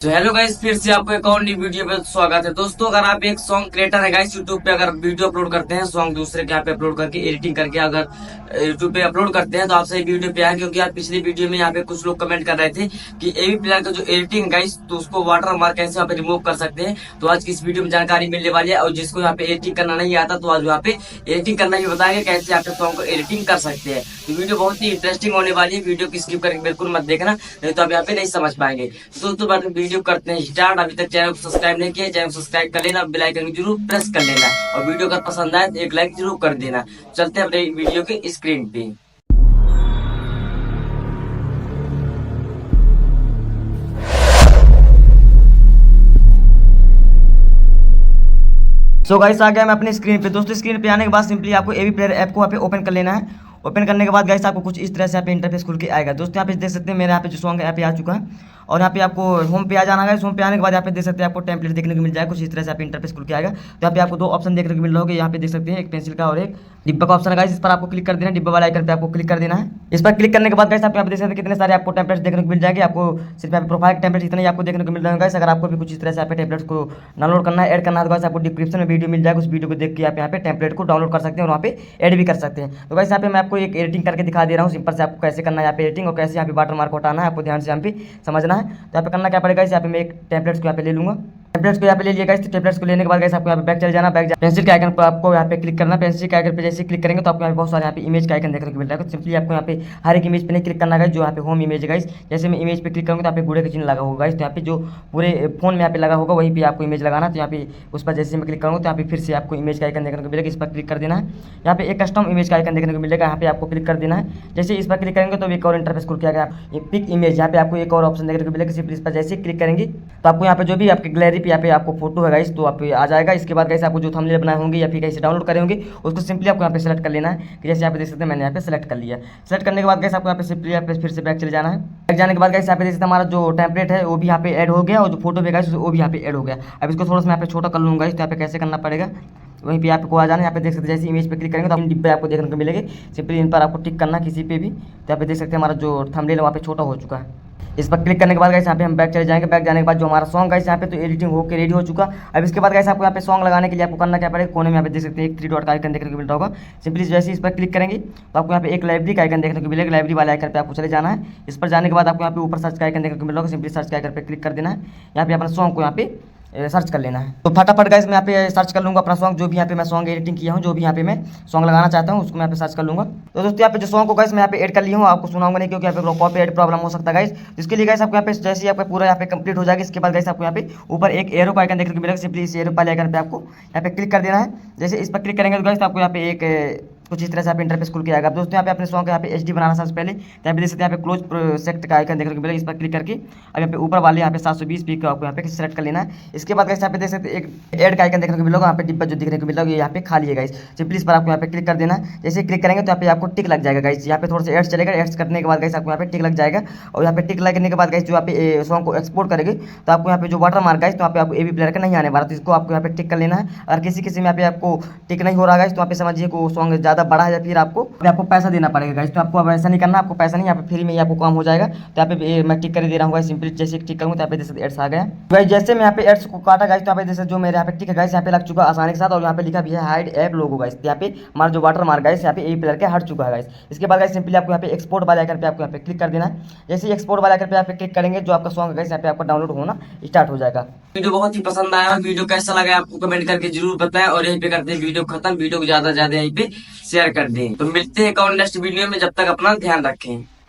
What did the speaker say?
तो hello guys, फिर से आपको एक और नई वीडियो पे स्वागत है। दोस्तों, अगर आप एक सॉन्ग क्रिएटर है गाइस, यूट्यूब पे अगर वीडियो अपलोड करते हैं, सॉन्ग दूसरे के यहाँ पे अपलोड करके एडिटिंग करके अगर यूट्यूब पे अपलोड करते हैं, तो आप सही वीडियो पे आए, क्योंकि यार पिछली वीडियो में यहाँ पे कुछ लोग कमेंट कर रहे थे कि एवी प्लेयर का जो एडिटिंग गाइस, तो उसको वाटर मार्क कैसे यहाँ पे रिमूव कर सकते हैं। तो आज की इस वीडियो में जानकारी मिलने वाली है, और जिसको यहाँ पे एडिटिंग करना नहीं आता, तो आज यहाँ पे एडिटिंग करना भी बताएंगे कैसे आप सॉन्ग को एडिटिंग कर सकते हैं। तो वीडियो बहुत ही इंटरेस्टिंग होने वाली है, वीडियो की स्किप करके बिल्कुल मत देखना, नहीं तो आप यहाँ पे नहीं समझ पाएंगे। तो दोस्तों, बाद में वीडियो करते हैं स्टार्ट। अभी तक चैनल को सब्सक्राइब नहीं किया, चैनल को सब्सक्राइब कर लेना, बेल आइकन जरूर प्रेस कर लेना, और वीडियो अगर पसंद आए तो एक लाइक जरूर कर देना। चलते हैं अपने वीडियो के स्क्रीन पे। सो गाइस, आ गया मैं अपनी स्क्रीन पे। दोस्तों, स्क्रीन पे आने के बाद सिंपली आपको एवी प्लेयर ऐप को यहाँ पे ओपन कर लेना है। ओपन करने के बाद गाइस आपको कुछ इस तरह से यहाँ पे इंटरफेस खुल के आएगा। दोस्तों, यहाँ पे देख सकते हैं मेरे यहाँ पे जो सॉन्ग है यहाँ पे आ चुका है, और यहाँ पे आपको होम पे आ जाना है। होम पे आने के बाद यहाँ पे देख सकते हैं आपको टेम्पलेट देखने को मिल जाएगा, कुछ इस तरह से आप इंटरफेस खुल के आएगा। तो यहाँ पे आपको दो ऑप्शन देखने को मिल रहा होगा, यहाँ पे देख सकते हैं एक पेंसिल का और एक डिब्बा का ऑप्शन है गाइस। इस पर आपको क्लिक कर देना है, डिब्बा वाला आइकन पे आपको क्लिक कर देना है। इस पर क्लिक करने के बाद गाइस आप यहाँ पे देख सकते हैं कितने सारे आपको टेम्पलेट्स देखने को मिल जाएंगे। आपको सिर्फ यहाँ पे प्रोफाइल टेम्पलेट इतने ही आपको देखने को मिल रहे हैं गाइस। अगर आपको भी कुछ इस तरह से यहाँ पे टेम्पलेट्स को डाउनलोड करना है, ऐड करना है, तो गाइस आपको डिस्क्रिप्शन में वीडियो मिल जाएगा, उस वीडियो को देख के आप यहाँ पे टेम्पलेट को डाउनलोड कर सकते हैं और वहाँ पे ऐड भी कर सकते हैं। तो गाइस यहाँ पे मैं आपको एक एडिटिंग करके दिखा दे रहा हूँ, सिंपल से आपको कैसे करना है यहाँ पे एडिटिंग, और कैसे यहाँ पे वाटर मार्क हटाना है, आपको ध्यान से यहाँ पे समझना है। तो यहाँ पे करना क्या पड़ेगा, यहाँ पे मैं एक टेम्पलेट्स को यहाँ पे ले लूँगा। टेम्पलेट्स को यहाँ पे ले लिया गाइस। टेम्पलेट्स को लेने के बाद गाइस आपको यहाँ पे बैक चले जाना। बैक पेंसिल के आइकन पर आपको यहाँ पे क्लिक करना। पेंसिल के आइकन पे जैसे क्लिक करेंगे तो आपको यहाँ पे बहुत सारे यहाँ पे इमेज का आइकन देखने को मिल रहा है। तो सिंपली आपको यहाँ पे हर एक इमेज पे नहीं क्लिक करना है, जो यहाँ पे होम इमेज है गाइस। जैसे मैं इमेज पे क्लिक करूँगा तो यहाँ पे घोड़े का चिन्ह लगा होगा गाइस। तो यहाँ पे जो पूरे फोन में यहाँ पे लगा होगा वहीं पे आपको इमेज लगाना। तो यहाँ पे उस पर जैसे मैं क्लिक करूँगा तो यहाँ पे फिर से आपको इमेज का आइकन देखने को मिलेगा, इस पर क्लिक कर देना है। यहाँ पे एक कस्टम इमेज का आइकन देखने को मिलेगा, यहाँ पे आपको क्लिक कर देना है। जैसे इस पर क्लिक करेंगे तो एक और इंटरफेस खुल के आएगा, पिक इमेज। यहाँ पे आपको एक और ऑप्शन देखने को मिलेगा, सिंपली इस पर जैसे क्लिक करेंगे तो आपको यहाँ पे जो भी आपकी गैलरी पे यहाँ पे आपको फोटो है गाइस, तो आप आ जाएगा। इसके बाद गाइस आपको जो थंबनेल बनाए होंगे या फिर कैसे डाउनलोड करे होंगे, उसको सिंपली आपको यहाँ पे सेलेक्ट कर लेना है। कि जैसे यहाँ पे देख सकते हैं मैंने यहाँ पे सेलेक्ट कर लिया। सेलेक्ट करने के बाद गाइस आपको यहाँ पे सिंपली यहाँ पे फिर से बैक चले जाना है। बैक जाने के बाद गाइस यहाँ पे देख सकते हैं हमारा जो टेम्पलेट है वो भी यहाँ पे ऐड हो गया, और जो फोटो भी गाइस वो भी यहाँ पे ऐड हो गया। अब इसको थोड़ा सा यहाँ पे छोटा कर लूँगा। इस यहाँ पे कैसे करना पड़ेगा, वहीं पे आपको आ जाना है। यहाँ पे देख सकते हैं जैसे इमेज पे क्लिक करेंगे तो डिब्बे आपको देखने को मिलेंगे, सिंपली इन पर आपको टिक करना किसी पे भी। तो यहाँ पे देख सकते हैं हमारा जो थंबनेल है वहाँ पे छोटा हो चुका है। इस पर क्लिक करने के बाद गाइस यहाँ पे हम बैक चले जाएंगे। बैक जाने के बाद जो हमारा सॉन्ग गाइस यहाँ पे तो एडिटिंग होकर रेडी हो चुका। अब इसके बाद गाइस आपको यहाँ पे सॉन्ग लगाने के लिए आपको करना क्या पड़ेगा, कोने में यहाँ पे देख सकते हैं एक 3 डॉट का आइकन देखने को मिलता होगा। सिंपली जैसे इस पर क्लिक करेंगे तो आपको यहाँ पे एक लाइब्रेरी का आइकन देखने को मिलेगा। लाइब्रेरी वाले आइकन पे आपको चले जाना है। इस पर जाने के बाद आपको यहाँ पे ऊपर सर्च का आइकन देखने को मिल रहा होगा, सिंपली सर्च के आइकन पे क्लिक कर देना है। यहाँ पे अपना सॉन्ग को यहाँ पे सर्च कर लेना है। तो फटाफट गाइस मैं यहाँ पे सर्च कर लूँगा अपना सॉन्ग, जो भी यहाँ पे मैं सॉन्ग एडिटिंग किया हूँ, जो भी यहाँ पे मैं सॉन्ग लगाना चाहता हूँ उसको मैं यहाँ पे सर्च कर लूँगा। तो दोस्तों, यहाँ पे जो सॉन्ग को गाइस मैं यहाँ पे ऐड कर लिया हूँ, आपको सुनाऊंगा नहीं क्योंकि यहाँ पे कॉपीराइट प्रॉब्लम हो सकता है गाइस। इसके लिए गाइस आपको यहाँ पे जैसे ही आपका पूरा यहाँ पे कंप्लीट हो जाएगा, इसके बाद गाइस आपको यहाँ पे ऊपर एक एरो का आइकन देखने को मिलेगा। सिंपली इस एरो वाले आइकन पे आपको यहाँ पे क्लिक कर देना है। जैसे इस पर क्लिक करेंगे तो गाइस आपको यहाँ पे एक कुछ इस तरह से आप इंटरफेस खुल के आएगा। दोस्तों, यहाँ पे अपने सॉन्ग यहाँ पे एचडी बनाना सबसे पहले यहाँ पे देख सकते हैं, यहाँ पे क्लोज प्रोजेक्ट का आइकन देखने को मिलेगा। इस पर क्लिक करके अब यहाँ पे ऊपर वाले यहाँ पे 720 पी को आपको यहाँ पे सेलेक्ट कर लेना है। इसके बाद गाइस यहाँ पे देख सकते हैं एक ऐड का आइकन देखने को मिलेगा, यहाँ पे डिब्बा जो देखने को मिलेगा यहाँ पे खाली है गाइस। सिंपली इस पर आपको यहाँ पे क्लिक कर देना है। जैसे क्लिक करेंगे तो यहाँ पे आपको टिक लग जाएगा गाइस। यहाँ पे थोड़ा सा एड्स चलेगा, एड्स करने के बाद गाइस आपको यहाँ पे टिक लग जाएगा, और यहाँ पे टिक लगने के बाद गाइस जो यहाँ पे सॉन्ग को एक्सपोर्ट करेंगे तो आपको यहाँ पे जो वाटर मार्क गाइस, तो यहाँ पे आपको एवी प्लेयर का नहीं आने वाला, तो इसको आपको यहाँ पे टिक कर लेना है। अगर किसी में यहाँ पे आपको टिक नहीं हो रहा गाइस, तो यहाँ पे समझिए को सॉन्ग ज़्यादा बड़ा है या फिर आपको पैसा देना पड़ेगा गाइस। तो आपको अब ऐसा नहीं करना, आपको पैसा नहीं, यहाँ पे फ्री में ही आपको काम हो जाएगा। तो यहाँ पे मैं टिक कर दे रहा हूँ गाइस। सिंपली जैसे टिक करूँगा तो यहाँ पे जैसे एड्स आ गया गाइस। जैसे मैं यहाँ पे एड्स को काटा गाइस, तो यहाँ पे जैसे जो मेरे यहाँ पे टिक है गाइस यहाँ पे लग चुका आसानी के साथ, और यहाँ पे लिखा भी है हाइड ऐप लोगो गाइस। यहाँ पे हमारा जो वाटर मार्क गाइस यहाँ पे एवी प्लेयर के हट चुका है गाइस। इसके बाद गाइस सिंपली आपको यहाँ पे एक्सपोर्ट वाले आइकन पे आपको यहाँ पे क्लिक कर देना है। जैसे ही एक्सपोर्ट वाले आइकन पे यहाँ पे क्लिक करेंगे, जो आपका सॉन्ग गाइस यहाँ पे आपका डाउनलोड होना स्टार्ट हो जाएगा। वीडियो बहुत ही पसंद आया, वीडियो कैसा लगा आपको कमेंट करके जरूर बताएं, और यहीं पे करते हैं वीडियो खत्म। वीडियो को ज्यादा से ज्यादा यहीं पे शेयर कर दें। तो मिलते हैं एक और नेक्स्ट वीडियो में, जब तक अपना ध्यान रखें।